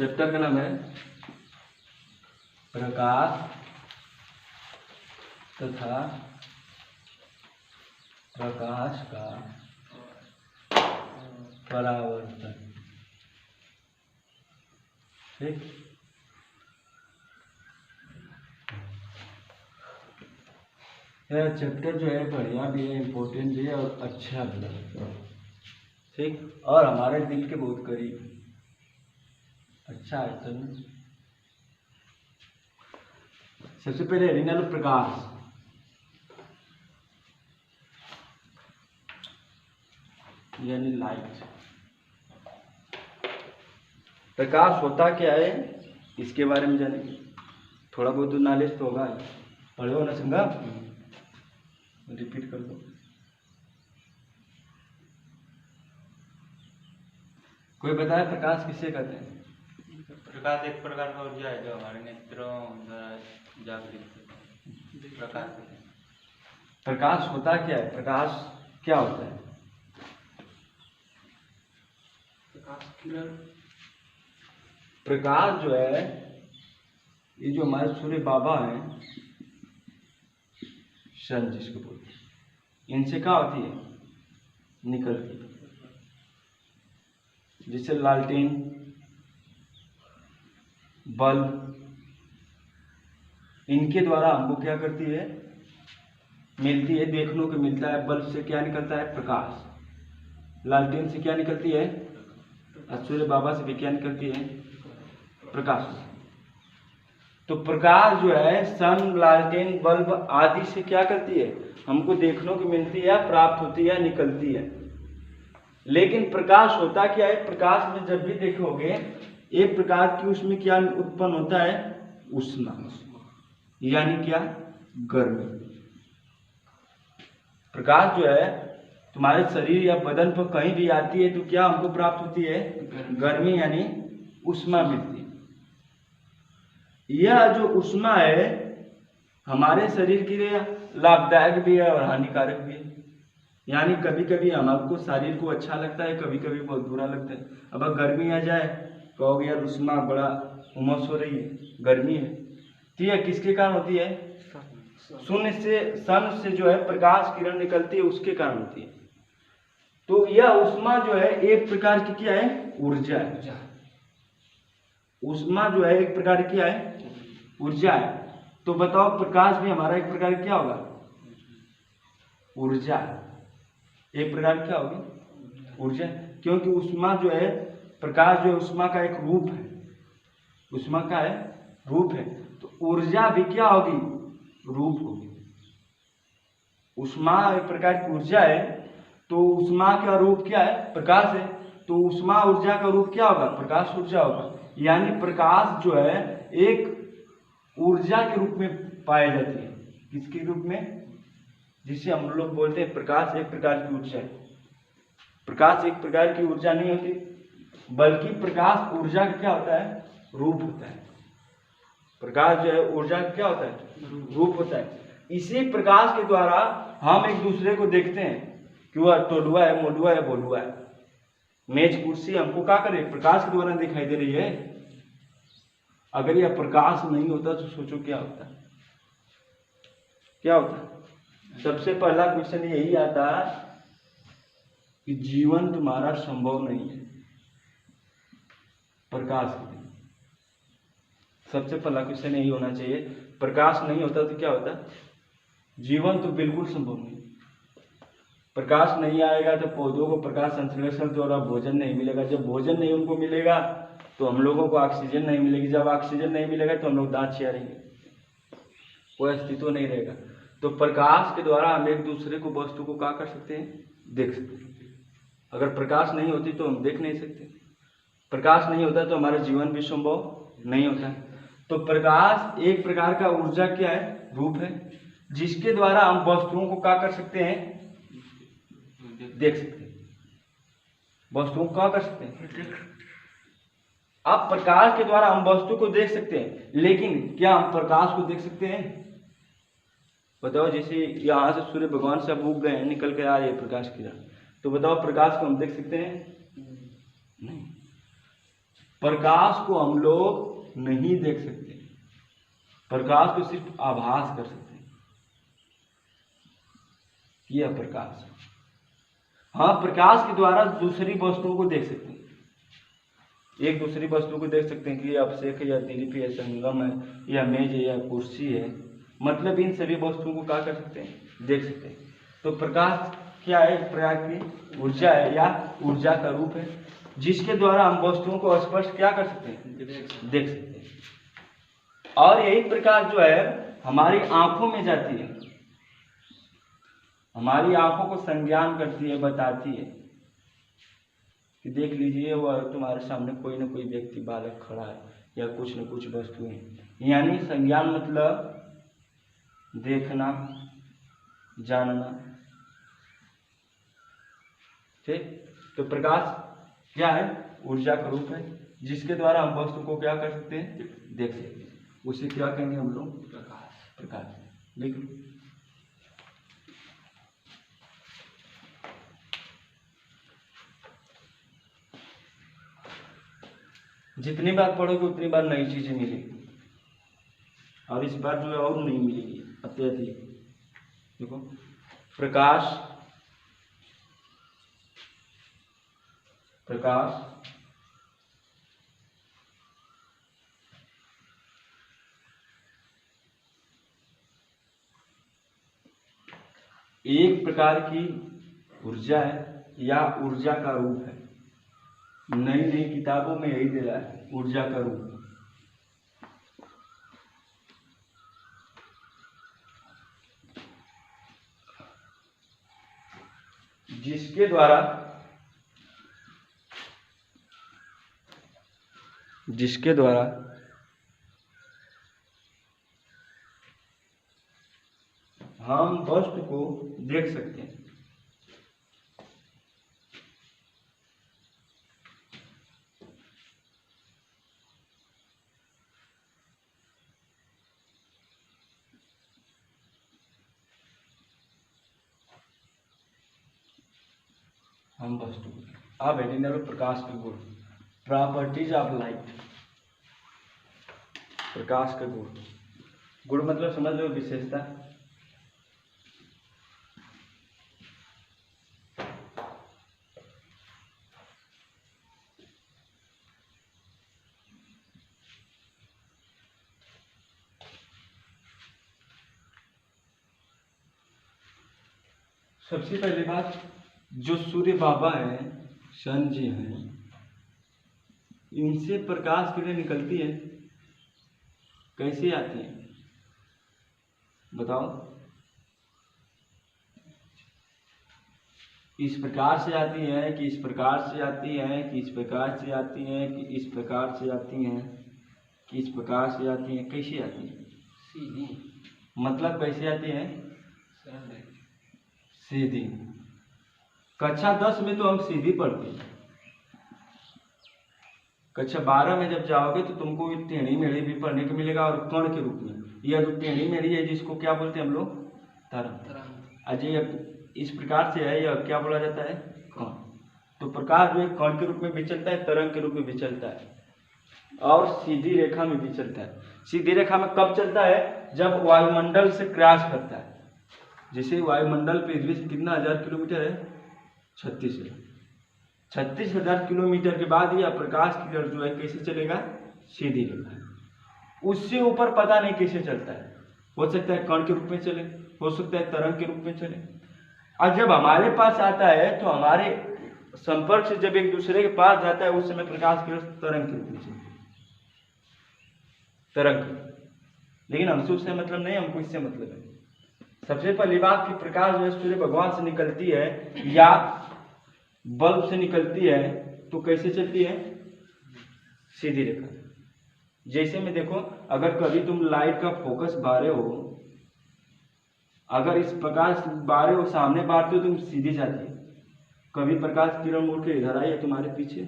Chapter का नाम है प्रकाश तथा प्रकाश का परावर्तन। ठीक, यह चैप्टर जो है बढ़िया भी है, इम्पोर्टेंट भी है और अच्छा भी है। ठीक, और हमारे दिल के बहुत करीब। अच्छा है तो सबसे पहले रीना लो प्रकाश। यानी लाइट। प्रकाश होता क्या है इसके बारे में जाने थोड़ा बहुत नॉलेज तो होगा। पढ़े हो ना संगा, रिपीट कर दो। कोई बताए प्रकाश किसे कहते हैं? प्रकाश एक प्रकार का ऊर्जा है जो हमारे नेत्रों द्वारा जागृत प्रकाश है। प्रकाश होता क्या है? प्रकाश क्या होता है? प्रकाश किरण। प्रकाश जो है, ये जो हमारे सूर्य बाबा हैं, सन जिसको बोलते हैं, इनसे क्या होती है? निकलती है। जैसे लालटेन, बल्ब, इनके द्वारा हमको क्या करती है? मिलती है, देखने को मिलता है। बल्ब से क्या निकलता है? प्रकाश। लालटेन से क्या निकलती है? सूर्य बाबा से भी क्या निकलती है? प्रकाश। तो प्रकाश जो है सन, लालटेन, बल्ब आदि से क्या करती है? हमको देखने को मिलती है, प्राप्त होती है, निकलती है। लेकिन प्रकाश होता क्या है? प्रकाश में जब भी देखोगे एक प्रकार की उसमें क्या उत्पन्न होता है? उष्मा, यानी क्या? गर्मी। प्रकाश जो है तुम्हारे शरीर या बदन पर कहीं भी आती है तो क्या हमको प्राप्त होती है? गर्मी, यानी उष्मा मिलती है। यह जो उष्मा है हमारे शरीर के लिए लाभदायक भी है और हानिकारक भी है। यानी कभी कभी हमको शरीर को अच्छा लगता है, कभी कभी बहुत बुरा लगता है। अब गर्मी आ जाए कहोगे यार उष्मा, बड़ा उमस हो रही है, गर्मी है। तो यह किसके कारण होती है? शून्य से, सन से जो है प्रकाश किरण निकलती है, उसके कारण होती है। तो यह उष्मा जो है एक प्रकार की क्या है? ऊर्जा है। उष्मा जो है एक प्रकार की क्या है? ऊर्जा है। तो बताओ प्रकाश भी हमारा एक प्रकार क्या होगा? ऊर्जा। एक प्रकार क्या होगी? ऊर्जा। क्योंकि उष्मा जो है, प्रकाश जो है उष्मा का एक रूप है। उष्मा का है रूप है, तो ऊर्जा भी क्या होगी? रूप होगी। उष्मा एक प्रकार की ऊर्जा है, तो उष्मा का रूप क्या है? प्रकाश है। तो उष्मा ऊर्जा का रूप क्या होगा? प्रकाश ऊर्जा होगा। यानी प्रकाश जो है एक ऊर्जा के रूप में पाई जाती है। किसके रूप में? जिसे हम लोग बोलते हैं प्रकाश एक प्रकार की ऊर्जा है। प्रकाश एक प्रकार की ऊर्जा नहीं होती, बल्कि प्रकाश ऊर्जा का क्या होता है? रूप होता है। प्रकाश जो है ऊर्जा का क्या होता है? रूप होता है। इसी प्रकाश के द्वारा हम एक दूसरे को देखते हैं कि वह टोलुआ है, मोलुआ है, बोलुआ है। मेज कुर्सी हमको क्या करे? प्रकाश के द्वारा दिखाई दे रही है। अगर यह प्रकाश नहीं होता तो सोचो क्या होता? क्या होता? सबसे पहला क्वेश्चन यही आता कि जीवन तुम्हारा संभव नहीं है प्रकाश के बिना। सबसे पहला क्वेश्चन यही होना चाहिए। प्रकाश नहीं होता तो क्या होता? जीवन तो बिल्कुल संभव नहीं। प्रकाश नहीं आएगा तो पौधों को प्रकाश संश्लेषण द्वारा भोजन नहीं मिलेगा। जब भोजन नहीं उनको मिलेगा तो हम लोगों को ऑक्सीजन नहीं मिलेगी। जब ऑक्सीजन नहीं मिलेगा तो हम लोग दांत चियारेंगे, कोई अस्तित्व नहीं रहेगा। तो प्रकाश के द्वारा हम एक दूसरे को, वस्तु को क्या कर सकते हैं? देख सकते हैं। अगर प्रकाश नहीं होती तो हम देख नहीं सकते। प्रकाश नहीं होता तो हमारा जीवन भी संभव नहीं होता। तो प्रकाश एक प्रकार का ऊर्जा क्या है? रूप है, जिसके द्वारा हम वस्तुओं को क्या कर सकते हैं? देख सकते हैं। वस्तुओं को क्या कर सकते हैं? अब प्रकाश के द्वारा हम वस्तु को देख सकते हैं, लेकिन क्या हम प्रकाश को देख सकते हैं? बताओ, जैसे यहाँ से सूर्य भगवान से अब उग गए हैं, निकल के आ रही है प्रकाश किरण, तो बताओ प्रकाश को हम देख सकते हैं? नहीं। प्रकाश को हम लोग नहीं देख सकते, प्रकाश को सिर्फ आभास कर सकते हैं। यह प्रकाश, हाँ, प्रकाश के द्वारा दूसरी वस्तुओं को देख सकते हैं। एक दूसरी वस्तु को देख सकते हैं कि यह अभिषेक है, या दिलीप है, या संगम है, या मेज है, या कुर्सी है। मतलब इन सभी वस्तुओं को क्या कर सकते हैं, देख सकते हैं। तो प्रकाश क्या है, एक प्रकार की ऊर्जा है या ऊर्जा का रूप है, जिसके द्वारा हम वस्तुओं को स्पष्ट क्या कर सकते हैं, देख सकते हैं। और यही प्रकाश जो है हमारी आंखों में जाती है, हमारी आंखों को संज्ञान करती है, बताती है कि देख लीजिए वह तुम्हारे सामने कोई ना कोई व्यक्ति, बालक खड़ा है, या कुछ न कुछ वस्तुएं। यानी संज्ञान मतलब देखना, जानना। ठीक, तो प्रकाश क्या है, ऊर्जा का रूप है, जिसके द्वारा हम वस्तु को क्या कर सकते हैं, देख सकते हैं। उसे क्या कहेंगे हम लोग, प्रकाश। प्रकाश लिख लो। जितनी बार पढ़ोगे उतनी बार नई चीजें मिलेगी, और इस बार जो है और नहीं मिलेगी, अत्यधिक। देखो, प्रकाश, प्रकाश एक प्रकार की ऊर्जा है या ऊर्जा का रूप है। नई नई किताबों में यही दे रहा है, ऊर्जा का रूप, जिसके द्वारा हम वस्तु को देख सकते हैं। हम वस्तु, आप हेडिंग डालो प्रकाश के गुण, प्रॉपर्टीज ऑफ लाइट। प्रकाश के गुण, गुण मतलब समझ लो विशेषता। सबसे पहली बात, जो सूर्य बाबा हैं, सन जी हैं, इनसे प्रकाश किरणें निकलती है, कैसे आती है बताओ। इस प्रकार से आती है कि इस प्रकार से आती है कि इस प्रकार से आती है कि इस प्रकार से आती है कि इस प्रकार से आती है, कैसे आती है, सीधी। मतलब कैसे आती है, सीधी। कक्षा 10 में तो हम सीधी पढ़ते हैं, कक्षा 12 में जब जाओगे तो तुमको टेढ़ी मेढ़ी भी पढ़ने को मिलेगा, और कण के रूप में। यह जो टेढ़ी मेढ़ी है, जिसको क्या बोलते हैं हम लोग, तरंग। अजय इस प्रकार से है, यह क्या बोला जाता है, कण। तो प्रकाश जो है कण के रूप में भी चलता है, तरंग के रूप में भी चलता है, और सीधी रेखा में भी चलता है। सीधी रेखा में कब चलता है, जब वायुमंडल से क्रॉस करता है। जैसे वायुमंडल पृथ्वी से कितना 1000 किलोमीटर है, 36,000 किलोमीटर के बाद यह प्रकाश की किरण जो है कैसे चलेगा, सीधी रेखा। उससे ऊपर पता नहीं कैसे चलता है, हो सकता है कण के रूप में चले, हो सकता है तरंग के रूप में चले। और जब हमारे पास आता है तो हमारे संपर्क से जब एक दूसरे के पास जाता है, उस समय प्रकाश की तरंग के रूप में चलती है, तरंग। लेकिन हमसे उससे मतलब नहीं, हमको इससे मतलब है। सबसे पहली बात कि प्रकाश जो है सूर्य भगवान से निकलती है या बल्ब से निकलती है, तो कैसे चलती है, सीधी रेखा। जैसे में देखो, अगर कभी तुम लाइट का फोकस बारे हो, अगर इस प्रकाश बारे हो, सामने बारते हो, तुम सीधी जाती है। कभी प्रकाश किरण मुड़ के इधर आई है तुम्हारे पीछे,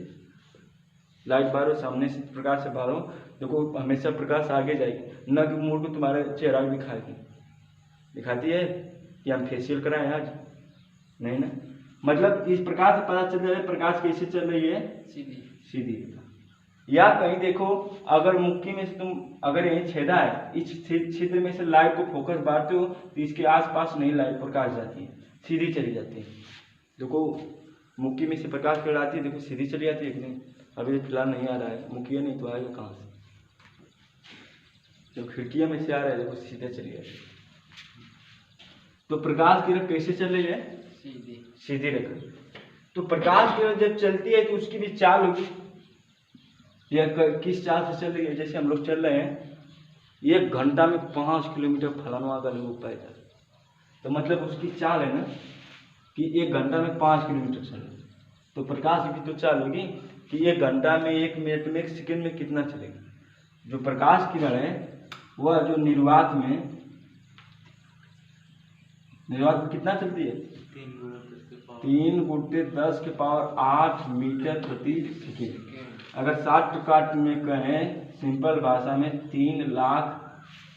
लाइट बारो सामने से प्रकाश से बारो, देखो हमेशा प्रकाश आगे जाएगी, न कि मुड़ के तुम्हारे चेहरा दिखाएगी। दिखाती है कि हम फेशियल कराएं आज, नहीं ना। मतलब इस प्रकार से पता चल रहा है प्रकाश कैसे चल रही है, सीधी रेखा। या कहीं देखो, अगर मुक्की में से तुम अगर यही छेदा है, इस छिद्र में से लाइट को फोकस बांटते हो तो इसके आसपास नहीं लाइट प्रकाश जाती है, सीधी चली जाती है। देखो मुक्की में से प्रकाश किरण आती है, देखो सीधी चली जाती है एकदम। अभी फिलहाल नहीं आ रहा है, मुक्किया नहीं तो आएगा कहाँ से? जो खिड़कियां में से आ रहा है देखो सीधे चली जाती है। तो प्रकाश किरण कैसे चल रही है? सीधी रेखा। तो प्रकाश किरण जब चलती है तो उसकी भी चाल होगी, यह किस चाल से चल रही है? जैसे हम लोग चल रहे हैं 1 घंटा में 5 किलोमीटर फलाना का लोग पैदल, तो मतलब उसकी चाल है ना कि 1 घंटा में 5 किलोमीटर चले। तो प्रकाश की तो चाल होगी कि 1 घंटा में, 1 मिनट में, 1 सेकंड में कितना चलेगा। जो प्रकाश किरण है वह जो निर्वात में कितना चलती है? 3 × 10⁸ मीटर प्रति सेकेंड। अगर शॉर्टकट में कहें, सिंपल भाषा में 3 लाख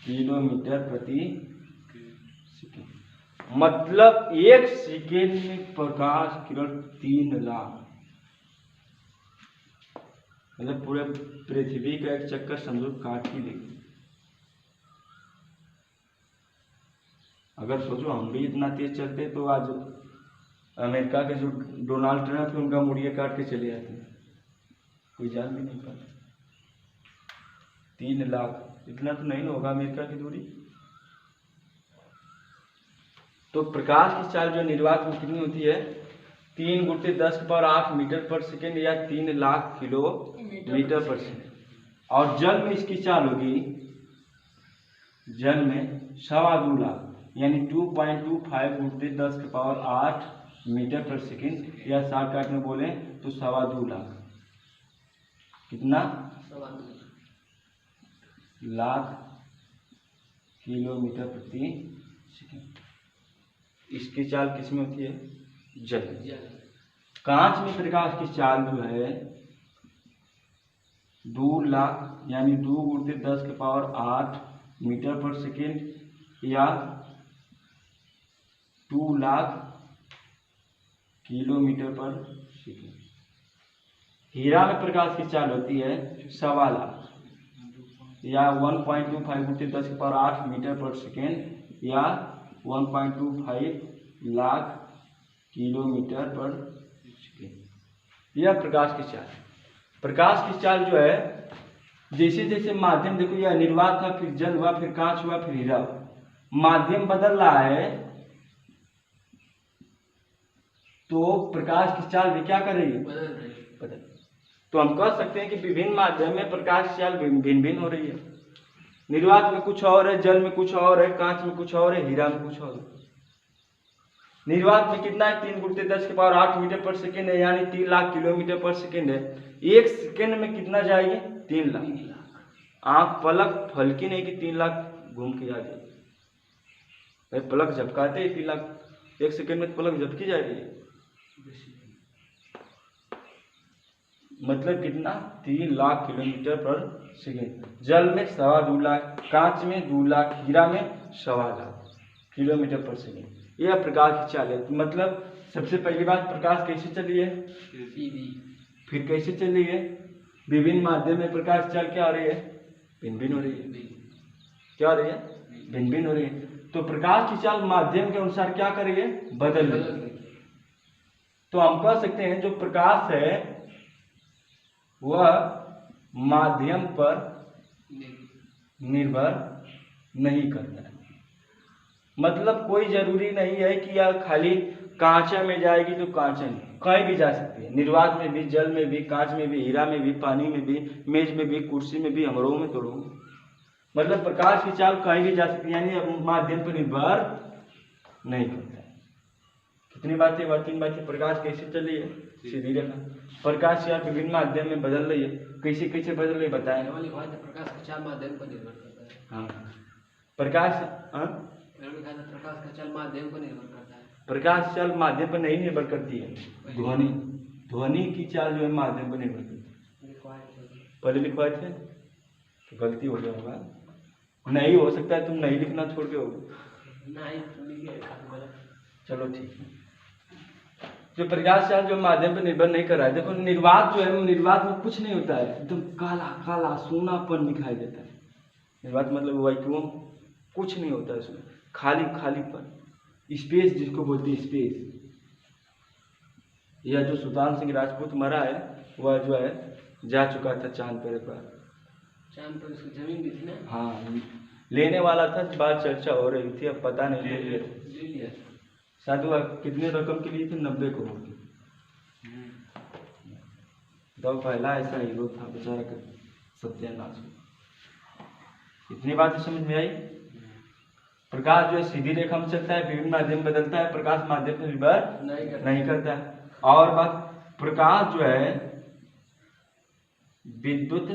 किलोमीटर प्रति सेकेंड। मतलब 1 सेकेंड में प्रकाश किरण 3 लाख, मतलब पूरे पृथ्वी का एक चक्कर समझो काट ही लेगी। अगर सोचो हम भी इतना तेज चलते तो आज अमेरिका के जो डोनाल्ड ट्रंप थे उनका मुड़िया काट के चले जाते हैं, कोई जान भी नहीं पाता। 3 लाख इतना तो नहीं होगा अमेरिका की दूरी। तो प्रकाश की चाल जो निर्वात में कितनी होती है? 3 × 10⁸ मीटर पर सेकेंड या 3 लाख किलोमीटर पर सेकेंड। और जल में इसकी चाल होगी, जल में 2.25 लाख यानी 2.25 × 10⁸ मीटर पर सेकेंड, या शॉर्टकट में बोले तो 2.25 लाख। कितना? 2.25 लाख किलोमीटर प्रति सेकेंड। इसकी चाल किसमें होती है? जल। कांच में प्रकाश की चाल जो है 2 लाख यानी 2 × 10⁸ मीटर पर सेकेंड या 2 लाख किलोमीटर पर सेकेंड। हीरा में प्रकाश की चाल होती है 2.25 लाख या 1.25 × 10⁸ मीटर पर सेकेंड या 1.25 लाख किलोमीटर पर सेकेंड। यह प्रकाश की चाल। प्रकाश की चाल जो है जैसे जैसे माध्यम, देखो यह निर्वात था, फिर जल हुआ, फिर कांच हुआ, फिर हीरा हुआ, माध्यम बदल रहा है तो प्रकाश की चाल भी क्या कर रही है? बदल। तो हम कह सकते हैं कि विभिन्न माध्यम में प्रकाश की चाल भिन्न भिन्न हो रही है। निर्वात में कुछ और है, जल में कुछ और है, कांच में कुछ और है, हीरा में कुछ और है। निर्वात में कितना है? 3 × 10⁸ मीटर पर सेकेंड है, यानी 3 लाख किलोमीटर पर सेकेंड है। 1 सेकेंड में कितना जाएगी? 3 लाख। आंख पलक फलकी नहीं कि 3 लाख घूम के आ जाएगी। पलक झपकाते ही 3 लाख, 1 सेकेंड में पलक झपकी जाएगी। मतलब कितना? 3 लाख किलोमीटर पर सेकेंड। जल में 2.25 लाख, कांच में 2 लाख, हीरा में 2.25 लाख किलोमीटर पर सेकेंड। यह प्रकाश की चाल है। मतलब सबसे पहली बात, प्रकाश कैसे चली है? फिर कैसे चली है? विभिन्न माध्यम में प्रकाश चाल क्या हो रही है? भिन्न भिन्न हो रही है। क्या हो रही है? भिन्न भिन्न हो रही है। तो प्रकाश की चाल माध्यम के अनुसार क्या कर रही है? बदल रही है। तो हम कह सकते हैं जो प्रकाश है वह माध्यम पर निर्भर नहीं करता है। मतलब कोई जरूरी नहीं है कि यह खाली कांचा में जाएगी तो कांचा में, कहीं भी जा सकती है। निर्वात में भी, जल में भी, कांच में भी, हीरा में भी, पानी में भी, मेज में भी, कुर्सी में भी, अमरों में तोड़ों। मतलब प्रकाश की चाल कहीं भी जा सकती है, यानी माध्यम पर निर्भर नहीं करता है। कितनी बातें? 3 बातें। प्रकाश कैसे चल रही है? सीधी रेखा। प्रकाश या विभिन्न माध्यम में बदल रही है। कैसे कैसे बदल रही है बताएं? प्रकाश का चाल माध्यम पर निर्भर करता है। हाँ, प्रकाश प्रकाश का चाल माध्यम पर निर्भर करता है। प्रकाश चाल माध्यम पर नहीं निर्भर करती है। ध्वनि की चाल जो है माध्यम पर निर्भर करती है। पहले लिखवाए थे तो गलती हो गया होगा, नहीं हो सकता है तुम नहीं लिखना छोड़ के हो। नहीं, चलो ठीक है। जो प्रकाश चाल जो माध्यम पर निर्भर नहीं कर रहा है। देखो निर्वात जो है वो निर्वात में कुछ नहीं होता है, एकदम काला काला सोनापन दिखाई देता है। निर्वात मतलब वैक्यूम, कुछ नहीं होता है उसमें, खाली खालीपन, स्पेस जिसको बोलते हैं स्पेस। यह जो सुल्तान सिंह राजपूत मरा है वह जो है जा चुका था चांद पर एक बार। चांद पर उसकी जमीन भी थी ना। हाँ, लेने वाला था, बात चर्चा हो रही थी, अब पता नहीं ले लिया ले लिया। शायद वह कितने रकम के लिए थे, 90 करोड़ की। तो पहला ऐसा हीरो था बेचारा का सत्यानाश हुआ। इतनी बात समझ में आई। प्रकाश जो है सीधी रेखा में चलता है, विभिन्न माध्यम बदलता है, प्रकाश माध्यम पर निर्भर नहीं करता है। और बात, प्रकाश जो है विद्युत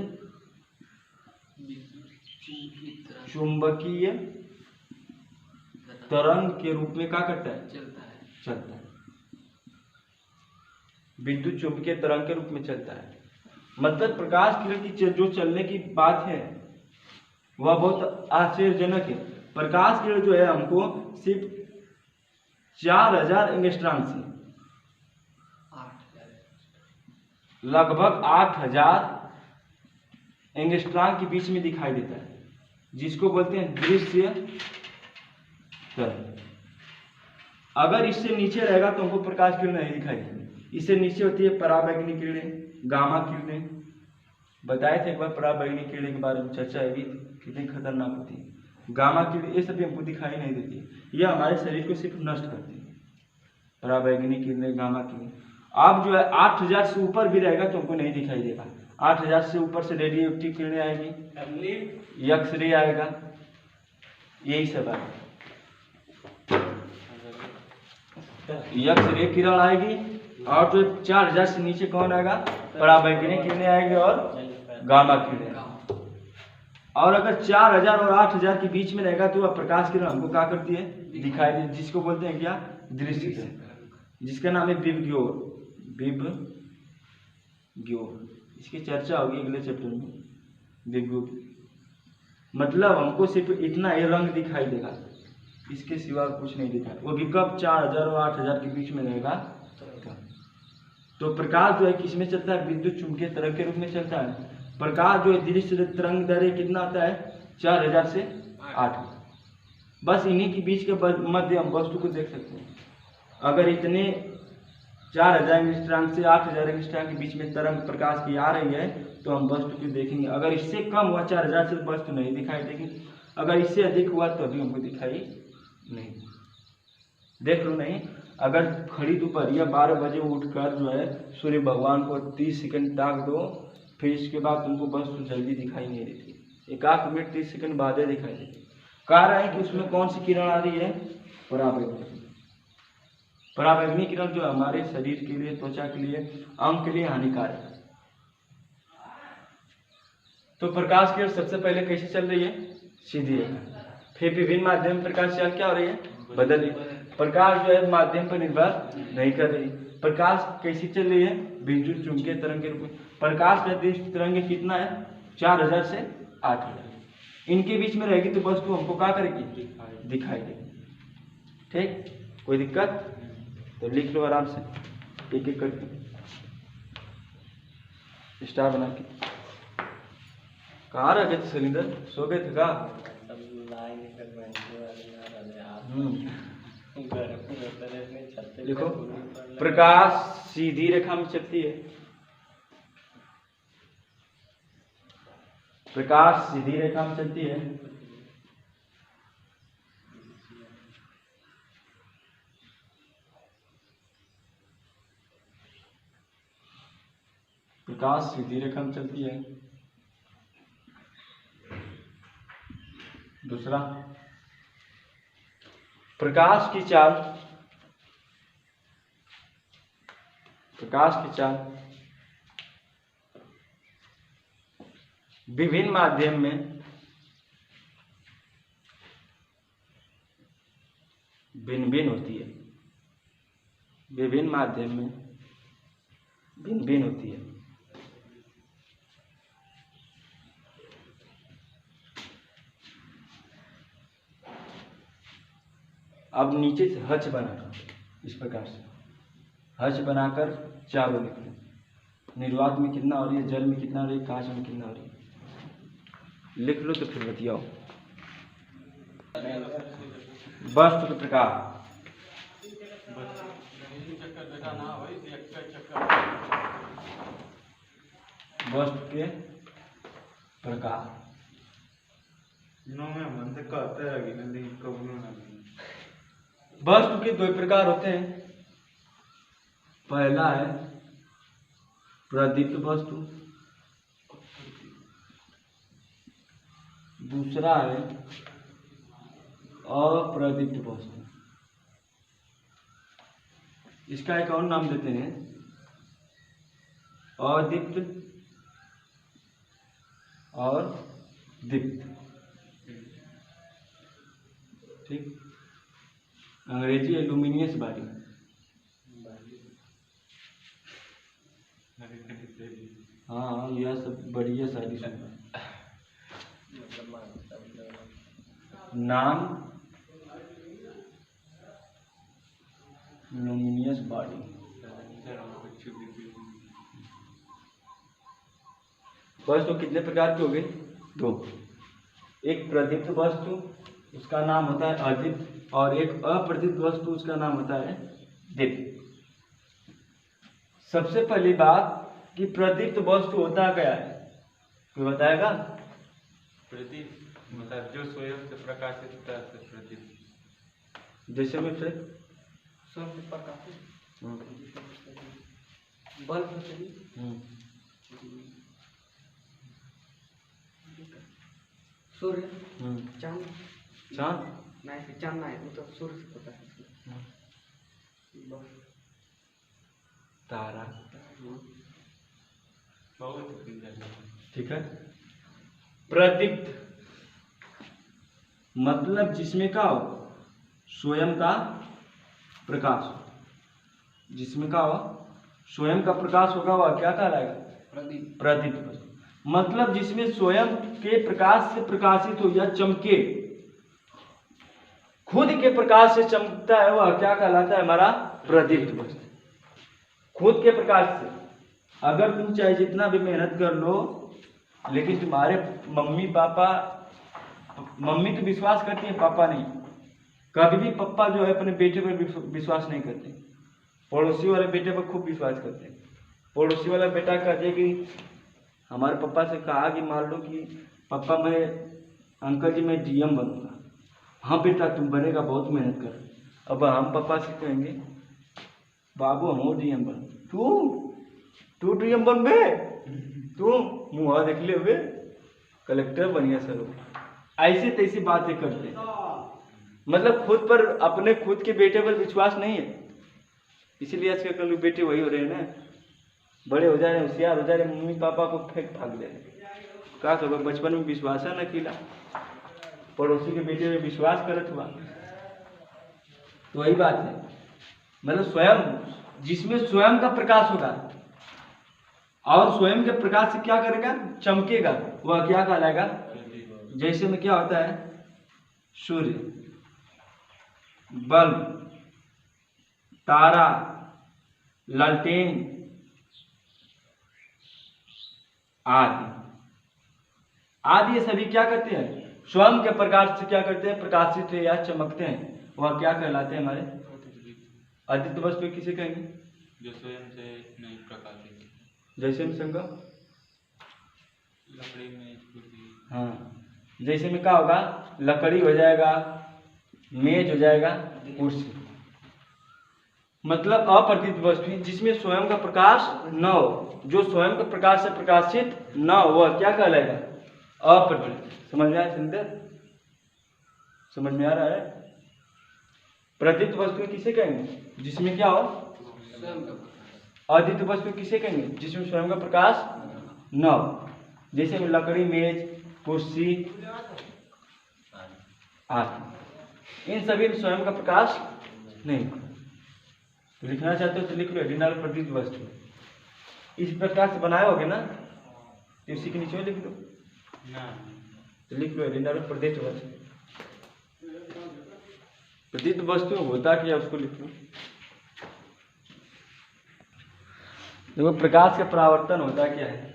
चुंबकीय तरंग के रूप में क्या करता है, चलता है। विद्युत चुंबकीय तरंग के रूप में चलता है। मतलब प्रकाश किरण की जो चलने की बात है वह बहुत आश्चर्यजनक है। प्रकाश किरण जो है हमको सिर्फ 4000 एंगस्ट्रॉम से लगभग 8000 एंगस्ट्रॉम के बीच में दिखाई देता है, जिसको बोलते हैं दृश्य तरंग। अगर इससे नीचे रहेगा तो हमको प्रकाश किरण नहीं दिखाई देगी। इससे नीचे होती है पराबैंगनी किरणें, गामा किरणें। बताए थे एक बार पराबैंगनी किरणें के बारे में, चर्चा है कितनी खतरनाक होती है। गामा किरणें ये सभी हमको दिखाई नहीं देती, ये हमारे शरीर को सिर्फ नष्ट करती है। पराबैंगनी किरणें, गामा किरणें। अब जो है 8000 से ऊपर भी रहेगा तो हमको नहीं दिखाई देगा। 8000 से ऊपर से रेडियो एक्टिव किरणें आएगी, एक्सरे आएगा, यही सब है। एक्सरे किरण आएगी, और जो 4000 से नीचे कौन आएगा, पराबैंगनी किरणें आएगी और गामा किरणें। और अगर 4000 और 8000 के बीच में रहेगा तो वह प्रकाश किरण हमको क्या करती है, दिखाई दे, जिसको बोलते हैं क्या, दृश्य तरंग, जिसका नाम है विबग्योर। इसकी चर्चा होगी अगले चैप्टर में। विबग्योर मतलब हमको सिर्फ इतना ही रंग दिखाई देगा, इसके सिवा कुछ नहीं दिखाई, वो भी कब 4000 और 8000 के बीच में रहेगा। तो प्रकाश जो है किस में चलता है, विद्युत चुंबकीय तरंग के रूप में चलता है। प्रकाश जो है दृश्य तरंग दैर्घ्य कितना आता है, 4000 से 8। बस इन्हीं के बीच के मध्य हम वस्तु को देख सकते हैं। अगर इतने 4000 एंगस्ट्रॉम से 8000 एंगस्ट्रॉम के बीच में तरंग प्रकाश की आ रही है तो हम वस्तु को देखेंगे। अगर इससे कम हुआ 4000 से, वस्तु नहीं दिखाई देगी। अगर इससे अधिक हुआ तो अभी हमको दिखाई नहीं। देख लो नहीं, अगर खड़ी दोपहरिया 12 बजे उठकर जो है सूर्य भगवान को 30 सेकंड ताक दो, फिर इसके बाद तुमको वस्तु जल्दी दिखाई नहीं देती। 1 मिनट 30 सेकंड बाद दिखाई देती। कारण है कि उसमें कौन सी किरण आ रही है, पराबैंगनी। पराबैंगनी किरण जो हमारे शरीर के लिए, त्वचा के लिए, अंग के लिए हानिकारक है। तो प्रकाश किरण सबसे पहले कैसे चल रही है, सीधी रेखा। फिर विभिन्न माध्यम प्रकाश चाल क्या हो रही है, बदल रही है। प्रकाश जो है माध्यम पर निर्भर नहीं कर रही। प्रकाश कैसी चल रही है, विद्युत चुंबकीय तरंग के रूप में। प्रकाश का दृश्य तरंग कितना है, 4000 से 8000। इनके बीच में रहेगी तो वस्तु हमको क्या करेगी, दिखाई देगी। ठीक, कोई दिक्कत तो लिख लो आराम से, एक एक करके स्टार बना के। कहाँ रह गए थे सिलेंडर, सो गए थे का? देखो प्रकाश सीधी रेखा में चलती है। प्रकाश सीधी रेखा में चलती है। प्रकाश सीधी रेखा में चलती है। दूसरा, प्रकाश की चाल, प्रकाश की चाल विभिन्न माध्यम में भिन्न भिन्न होती है। विभिन्न माध्यम में भिन्न भिन्न होती है। अब नीचे से हच बना इस प्रकार से हर्ष बनाकर चारों लिख लो। निर्वात में कितना हो रही है, जल में कितना हो रही है, कांच में कितना हो रही है, लिख लो तो फिर बतियाओ। वस्तु के प्रकार, वस्तु के प्रकार। नो में मन से कहते रही ना, लेकिन कबूल ना वस्तु के दो प्रकार होते हैं। पहला है प्रदीप्त वस्तु, दूसरा है अप्रदीप्त वस्तु। इसका एक और नाम देते हैं अदीप्त और दीप्त। ठीक, अंग्रेजी है लुमिनियस बॉडी। हाँ यह सब बढ़िया शादी सुन। नाम लुमिनियस बॉडी। वस्तु कितने प्रकार के हो गए? दो। एक प्रदीप्त वस्तु, उसका नाम होता है अदीप्त, और एक अप्रदीप्त वस्तु, उसका नाम होता है दीप्त। सबसे पहली बात कि प्रदीप्त वस्तु होता क्या है, कोई बताएगा? प्रदीप मतलब जो स्वयं से प्रकाशित होता है उसे प्रदीप। जैसे में से स्वयं से प्रकाशित बल्ब से सूर्य, चांद, चांद नहीं से चांद नहीं, वो तो सूर्य से पता है। बस तारा। बहुत सुंदर। ठीक है। प्रदीप्त मतलब जिसमें का हो स्वयं का प्रकाश, जिसमें का हो स्वयं का प्रकाश होगा वह क्या कहलाएगा? प्रदीप। प्रदीप्त वस्तु मतलब जिसमें स्वयं के प्रकाश से प्रकाशित हो या चमके, खुद के प्रकाश से चमकता है, वह क्या कहलाता है? हमारा प्रदीप्त वस्तु। खुद के प्रकाश से, अगर तुम चाहे जितना भी मेहनत कर लो, लेकिन तुम्हारे मम्मी पापा, मम्मी तो विश्वास करती है, पापा नहीं। कभी भी पापा जो है अपने बेटे पर विश्वास नहीं करते, पड़ोसी वाले बेटे पर खूब विश्वास करते हैं। पड़ोसी वाला बेटा कह दे कि हमारे पापा से कहा कि मान लो कि पापा मैं, अंकल जी मैं डीएम बनूंगा। हाँ बेटा तुम बनेगा, बहुत मेहनत कर। अब हम पापा से कहेंगे बाबू हम डीएम बन, तू डीएम बन बे, तू मुँह देख ले बे, कलेक्टर बनिया सर। ऐसे तैसी बातें करते हैं, मतलब खुद पर, अपने खुद के बेटे पर विश्वास नहीं है। इसीलिए आजकल बेटे वही हो रहे हैं ना, बड़े हो जा रहे हैं, होशियार हो जा रहे हैं, मम्मी पापा को फेंक भाग दे रहे हैं। क्या करो, बचपन में विश्वास है न किला, पड़ोसी के बेटे में विश्वास करत हुआ। तो वही बात है, मतलब स्वयं, जिसमें स्वयं का प्रकाश होगा और स्वयं के प्रकाश से क्या करेगा? चमकेगा, वह क्या कहलाएगा? जैसे में क्या होता है? सूर्य, बल्ब, तारा, लालटेन आदि आदि, ये सभी क्या करते हैं? स्वयं के प्रकाश से क्या करते हैं? प्रकाशित या चमकते हैं, वह क्या कहलाते हैं? हमारे अदीप्त वस्तु किसे कहेंगे? जो स्वयं से नहीं प्रकाशित। जैसे में संगम, लकड़ी में कुर्सी। हाँ जैसे में क्या होगा? लकड़ी हो जाएगा, मेज हो जाएगा, कुर्सी। मतलब अप्रदीप्त वस्तु जिसमें स्वयं का प्रकाश न हो, जो स्वयं के प्रकाश से प्रकाशित न हो, वह क्या कहलाएगा? अप्रदीप्त। समझ में आया सुंदर? समझ में आ रहा है? प्रदीप्त वस्तु किसे कहेंगे? जिसमें क्या हो? स्वयं का प्रकाश। अदीप्त वस्तु किसे कहेंगे? जिसमें स्वयं का प्रकाश न हो, जैसे में लकड़ी, मेज, कुर्सी आदि। इन सभी में स्वयं का प्रकाश नहीं। तो लिखना चाहते हो तो लिख लो, एडिनल प्रदीप्त वस्तु इस प्रकार से बनाए होगे ना, तो इसी के नीचे में लिख लो, तो लिख लो एडिनल प्रदीप्त वस्तु। प्रदीप्त वस्तु होता क्या, उसको लिख लो। देखो प्रकाश का परावर्तन होता क्या है?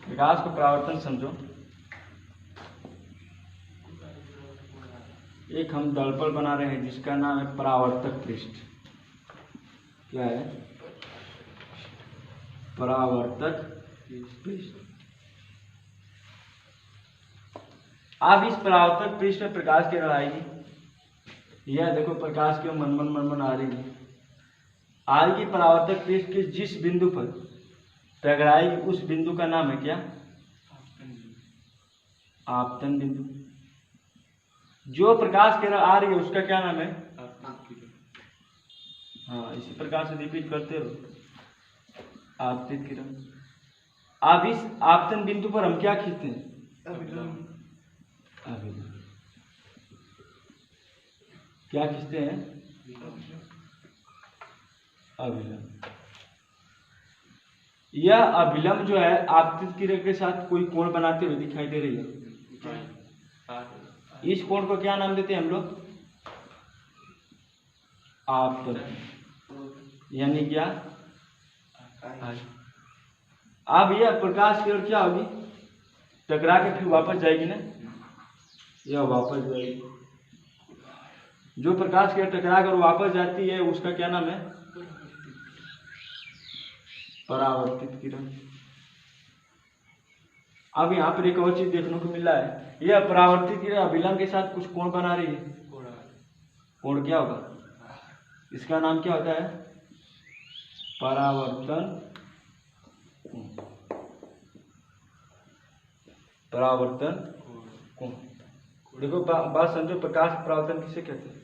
प्रकाश को परावर्तन समझो। एक हम दर्पण बना रहे हैं जिसका नाम है परावर्तक पृष्ठ। क्या है? परावर्तक पृष्ठ। अब इस परावर्तक पृष्ठ में प्रकाश की किरण आएगी। यह देखो प्रकाश की मनमन मनमन आ रही है। आज की परावर्तक पृष्ठ के जिस बिंदु पर टकराएगी उस बिंदु का नाम है क्या? आपतन बिंदु। जो प्रकाश किरण आ रही है उसका क्या नाम है? हाँ, इसी प्रकार से रिपीट करते रहो। आपतित किरण। अब इस आपतन बिंदु पर हम क्या खींचते हैं? अभिलंब। अभिलंब। क्या खींचते हैं? अभिलंब। यह अभिलंब जो है आपतित किरण के साथ कोई कोण बनाते हुए दिखाई दे रही है। इस कोण को क्या नाम देते हैं हम लोग? आपतन। यानी क्या? अब यह प्रकाश किरण क्या होगी? टकरा के फिर वापस जाएगी ना? यह वापस जाएगी। जो प्रकाश किरण टकरा कर वापस जाती है उसका क्या नाम है? परावर्तित किरण। अब यहाँ पर एक और चीज देखने को मिल रहा है। यह परावर्तित किरण अभिलंब के साथ कुछ कोण बना रही है। कोण क्या होगा? इसका नाम क्या होता है? परावर्तन। परावर्तन कोण। देखो बात समझो, प्रकाश परावर्तन किसे कहते हैं?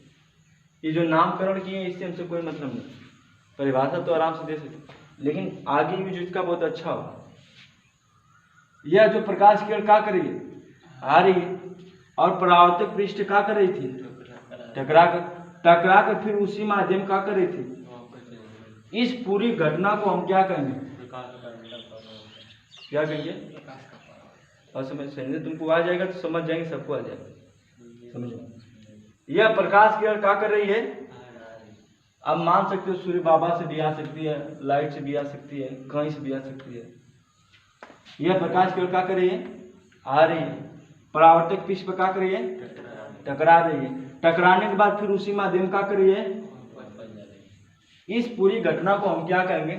ये जो नामकरण किए इससे हमसे कोई मतलब नहीं। परिभाषा तो आराम से दे सकते, लेकिन आगे भी जो इसका बहुत अच्छा हो। यह जो प्रकाश किरण क्या कर रही है? आ रही है। और परावर्तक पृष्ठ क्या कर रही थी? टकरा कर फिर उसी माध्यम क्या कर रही थी? इस पूरी घटना को हम क्या कहेंगे? क्या कहेंगे? और समझ समझे, तुमको आ जाएगा तो समझ जाएंगे, सबको आ जाएगा। समझो, यह प्रकाश किरण क्या कर रही है? अब मान सकते हो सूर्य बाबा से भी आ सकती है, लाइट से भी आ सकती है, कहीं से भी आ सकती है। यह प्रकाश किरण क्या कर रही है? आ रही है। परावर्तक पृष्ठ पर क्या कर रही है? टकरा रही है। टकराने के बाद फिर उसी माध्यम क्या कर रही है? इस पूरी घटना को हम क्या कहेंगे?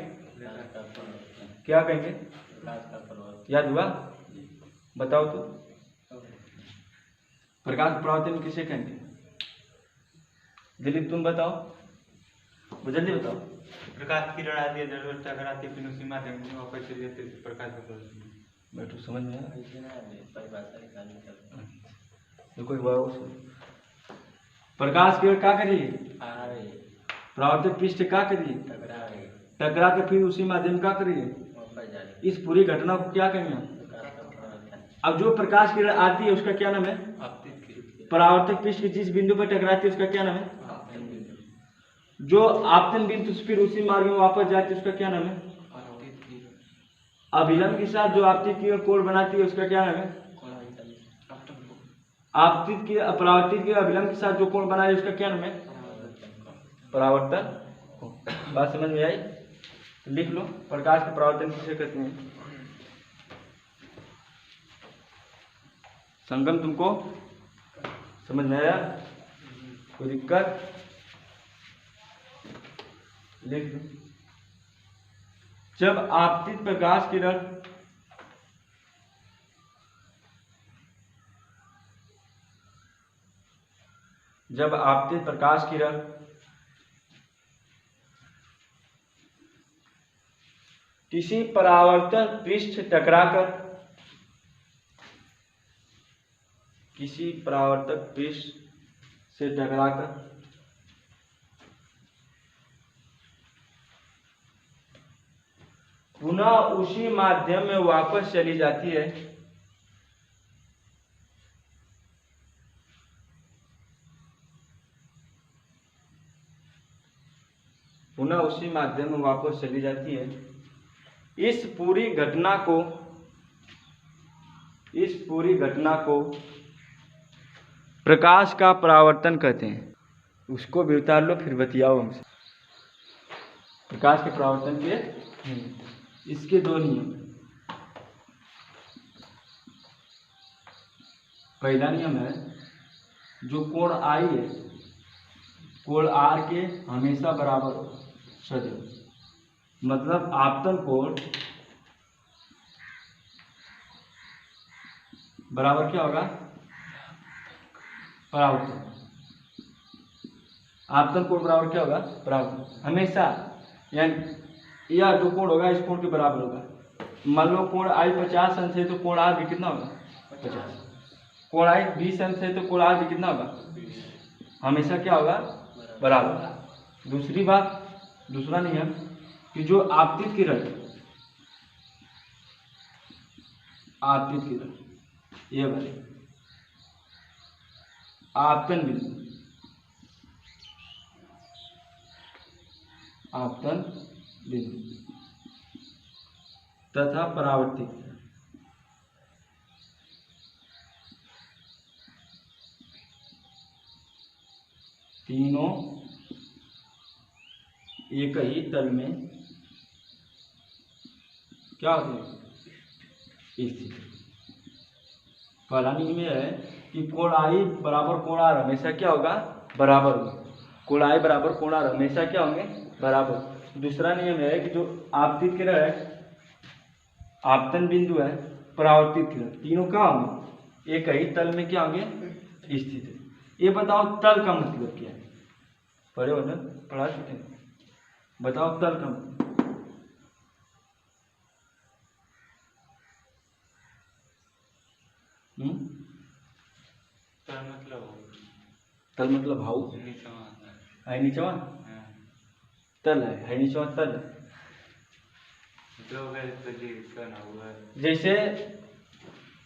क्या कहेंगे? याद हुआ? बताओ तो। प्रकाश परावर्तन किसे कहेंगे? दिलीप तुम बताओ, जल्दी बताओ। प्रकाश किरण आती है, टकराती है, फिर उसी माध्यम से वापस चली जाती है, प्रकाश का प्रवर्तन। बैठो, समझ में आया? देखो एक बार प्रकाश किरण क्या करिए? परावर्तक पृष्ठ क्या करिए? टकरा के फिर उसी माध्यम क्या करिए? इस पूरी घटना को क्या कहेंगे? अब जो प्रकाश किरण आती है उसका क्या नाम है? परावर्तक पृष्ठ के जिस बिंदु पर टकराती है उसका क्या नाम है? जो आपतन बिंदु फिर उसी मार्ग में वापस जाती है उसका क्या नाम है? अभिलंब के साथ जो आपतित की कोण बनाती है उसका क्या नाम है? आपतित की परावर्तित की अभिलंब के साथ जो कोण बनाए उसका क्या नाम है? परावर्तन। बात समझ में आई? तो लिख लो, प्रकाश के परावर्तन किसे कहते हैं? संगम तुमको समझ में आया? कोई दिक्कत? लिख लो। जब आपतित प्रकाश किरण किसी परावर्तन पृष्ठ टकराकर किसी परावर्तक पृष्ठ से टकराकर पुनः उसी माध्यम में वापस चली जाती है, पुनः उसी माध्यम में वापस चली जाती है। इस पूरी घटना को प्रकाश का परावर्तन कहते हैं। उसको भी उतार लो फिर बतियाओ हमसे। प्रकाश के परावर्तन के नियम। इसके दो नियम। पहला नियम है जो कोण आई है कोण आर के हमेशा बराबर हो सदैव। मतलब आपतन कोण बराबर क्या होगा? परावर्तन। आपतन कोण बराबर क्या होगा? परावर्तन हमेशा। यानी यह जो कोण होगा इस कोण के बराबर होगा। मान लो कोण आई 50 अंश है तो कोण आर भी कितना होगा? 50। कोण आई 20 अंश है तो कोण आर भी कितना होगा? हमेशा क्या होगा? बराबर। दूसरी बात, दूसरा नियम कि जो आपतित किरण ये वाले आपतन बिंदु तथा परावर्तित तीनों एक ही तल में क्या होते हैं? स्थित। पहला नियम यह है कि कोण आई बराबर कोण आर हमेशा क्या होगा? बराबर होगा। कोण आई बराबर कोण आर हमेशा क्या होंगे? बराबर। दूसरा नियम है कि जो आपतित किरण है, आपतन बिंदु है, परावर्तित किरण, तीनों क्या होंगे? एक ही तल में क्या होंगे? स्थित है। ये बताओ तल का मतलब क्या है? पढ़े हो ना? पढ़ा चुके हैं। बताओ तल का मतलब। तल मतलब हाउ है नीचवा तल है नीचवा तल। जैसे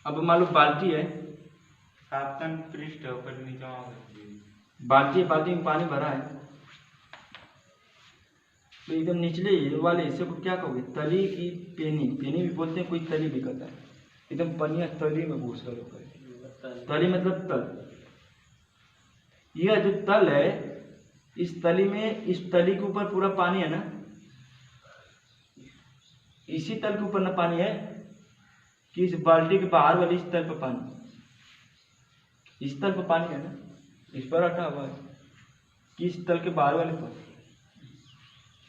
अब मान लो बाल्टी है, आपतन पृष्ठ ऊपर नीचे बाल्टी में पानी भरा है तो एकदम निचले वाले हिस्से को क्या कहोगे? तली की पेनी भी बोलते हैं, कोई तली भी कहता है। एकदम पनिया तली में घुस कर तली मतलब तल। यह जो तल है इस तली में, इस तली के ऊपर पूरा पानी है ना, इसी तल के ऊपर ना पानी है कि इस बाल्टी के बाहर वाली इस तल पर पानी, इस तल पर पानी है ना, इस पर रखा हुआ है कि इस तल के बाहर वाले पर,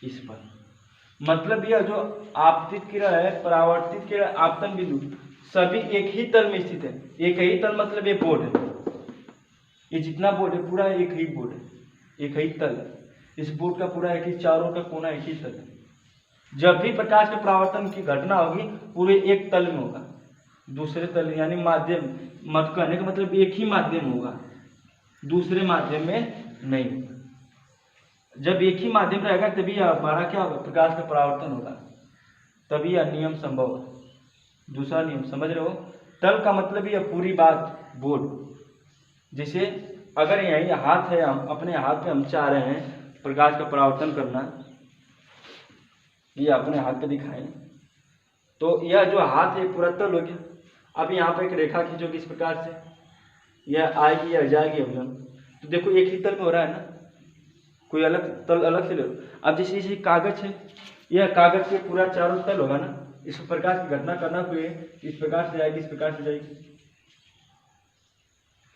इस पर। मतलब यह जो आपतित किरण है, परावर्तित किरण, आपतन बिंदु सभी एक ही तल में स्थित है। एक ही तल मतलब ये बोर्ड है, ये जितना बोर्ड है पूरा एक ही बोर्ड है, एक ही तल है। इस बोर्ड का पूरा एक ही, चारों का कोना एक ही तल है। जब भी प्रकाश के परावर्तन की घटना होगी पूरे एक तल में होगा, दूसरे तल यानी माध्यम मत कहने का मतलब एक ही माध्यम होगा, दूसरे माध्यम में नहीं होगा। जब एक ही माध्यम रहेगा तभी हमारा क्या होगा? प्रकाश का परावर्तन होगा, तभी यह नियम संभव है। दूसरा नियम समझ रहे हो? तल का मतलब यह पूरी बात बोर्ड। जैसे अगर यही हाथ है, हम अपने हाथ पे हम चाह रहे हैं प्रकाश का परावर्तन करना, ये अपने हाथ पे दिखाएं तो यह जो हाथ है पूरा तल हो गया। अब यहाँ पे एक रेखा खींचोगे इस प्रकार से, यह आएगी या जाएगी अवयव, तो देखो एक ही तल में हो रहा है ना, कोई अलग तल अलग से ले लो। अब जैसे कागज है, यह कागज के पूरा चारों तल होगा ना, इस प्रकार की घटना करना तो ये इस प्रकार से जाएगी, इस प्रकार से जाएगी,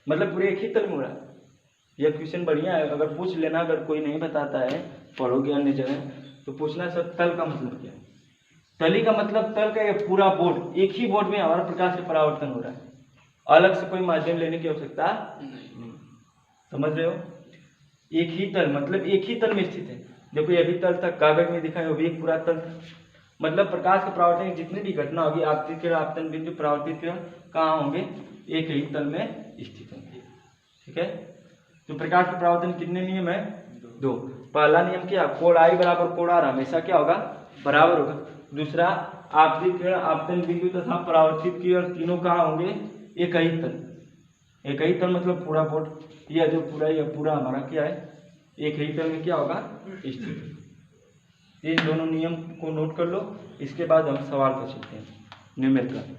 मतलब पूरे एक ही तल में हो रहा है। यह क्वेश्चन बढ़िया है, अगर पूछ लेना, अगर कोई नहीं बताता है, पढ़ोगे अन्य जगह तो पूछना सर तल का मतलब क्या है। तली का मतलब तल का यह पूरा बोर्ड, एक ही बोर्ड में हमारा प्रकाश का परावर्तन हो रहा है, अलग से कोई माध्यम लेने की आवश्यकता नहीं। समझ रहे हो? एक ही तल मतलब एक ही तल में स्थित है। देखो ये भी तल था, कागज में दिखा है वो भी एक पूरा तल था। मतलब प्रकाश के परावर्तन की जितनी भी घटना होगी, आपतित किरण, आपतन बिंदु, परावर्तित किरण कहाँ होंगे? एक ही तल में स्थित होंगे। ठीक है? तो प्रकाश के परावर्तन कितने नियम है? दो। पहला नियम क्या? कोण आई बराबर कोण आर हमेशा क्या होगा? बराबर होगा। दूसरा आपतित किरण, आपतन बिंदु तथा परावर्तित किरण तीनों कहाँ होंगे? एक ही तल। एक ही तल मतलब पूरा बोर्ड, यह जो पूरा, यह पूरा हमारा क्या है? एक ही तल में क्या होगा? स्थित। इन दोनों नियम को नोट कर लो, इसके बाद हम सवाल पर चलते हैं न्यूमेरिकल।